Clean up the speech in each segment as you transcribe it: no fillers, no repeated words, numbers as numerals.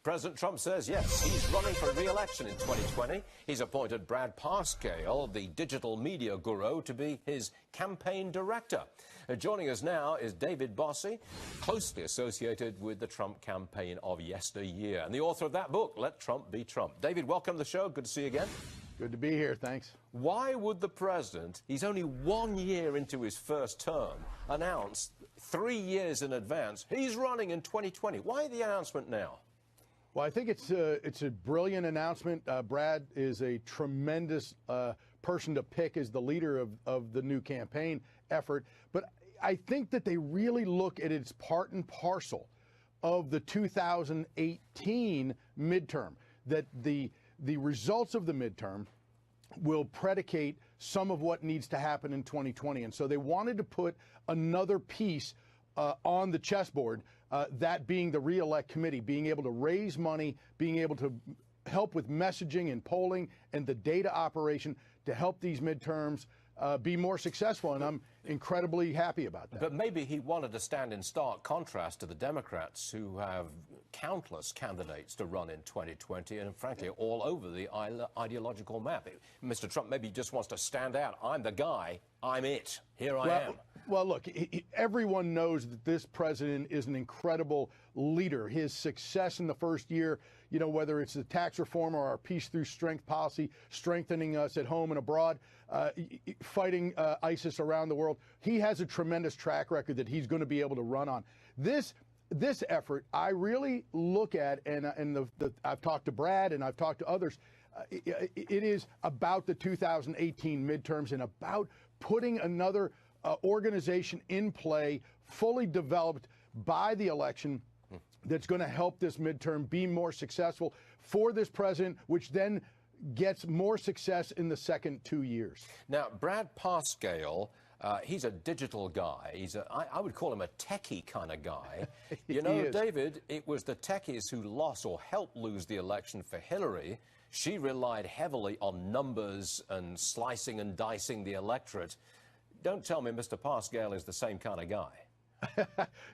President Trump says yes, he's running for re-election in 2020. He's appointed Brad Parscale, the digital media guru, to be his campaign director. Joining us now is David Bossie, closely associated with the Trump campaign of yesteryear, and the author of that book, Let Trump Be Trump. David, welcome to the show. Good to see you again. Good to be here, thanks. Why would the president, he's only 1 year into his first term, announce 3 years in advance he's running in 2020? Why the announcement now? Well, I think it's a brilliant announcement. Brad is a tremendous person to pick as the leader of the new campaign effort. But I think that they really look at it as part and parcel of the 2018 midterm, that the results of the midterm will predicate some of what needs to happen in 2020. And so they wanted to put another piece on the chessboard, that being the re-elect committee, being able to raise money, being able to help with messaging and polling and the data operation to help these midterms be more successful, and I'm incredibly happy about that. But maybe he wanted to stand in stark contrast to the Democrats, who have countless candidates to run in 2020 and, frankly, all over the ideological map. Mr. Trump maybe just wants to stand out. I'm the guy. I'm it. Here I am. Well, look, everyone knows that this president is an incredible leader. His success in the first year, you know, whether it's the tax reform or our peace through strength policy, strengthening us at home and abroad, fighting ISIS around the world, he has a tremendous track record that he's going to be able to run on. This effort, I really look at, and I've talked to Brad and I've talked to others, it is about the 2018 midterms and about putting another organization in play, fully developed by the election, that's going to help this midterm be more successful for this president, which then gets more success in the second 2 years. Now, Brad Parscale, he's a digital guy. I would call him a techie kind of guy. You know, David, it was the techies who lost or helped lose the election for Hillary. She relied heavily on numbers and slicing and dicing the electorate. Don't tell me Mr. Parscale is the same kind of guy.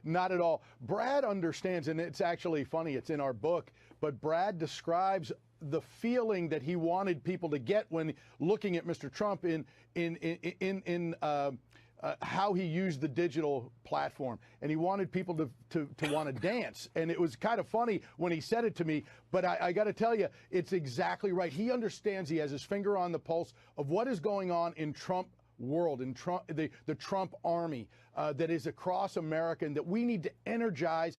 Not at all. Brad understands, and it's actually funny, it's in our book, but Brad describes the feeling that he wanted people to get when looking at Mr. Trump in how he used the digital platform. And he wanted people to want to dance. And it was kind of funny when he said it to me, but I got to tell you, it's exactly right. He understands, he has his finger on the pulse of what is going on in Trump world, in Trump, the Trump army that is across America, and that we need to energize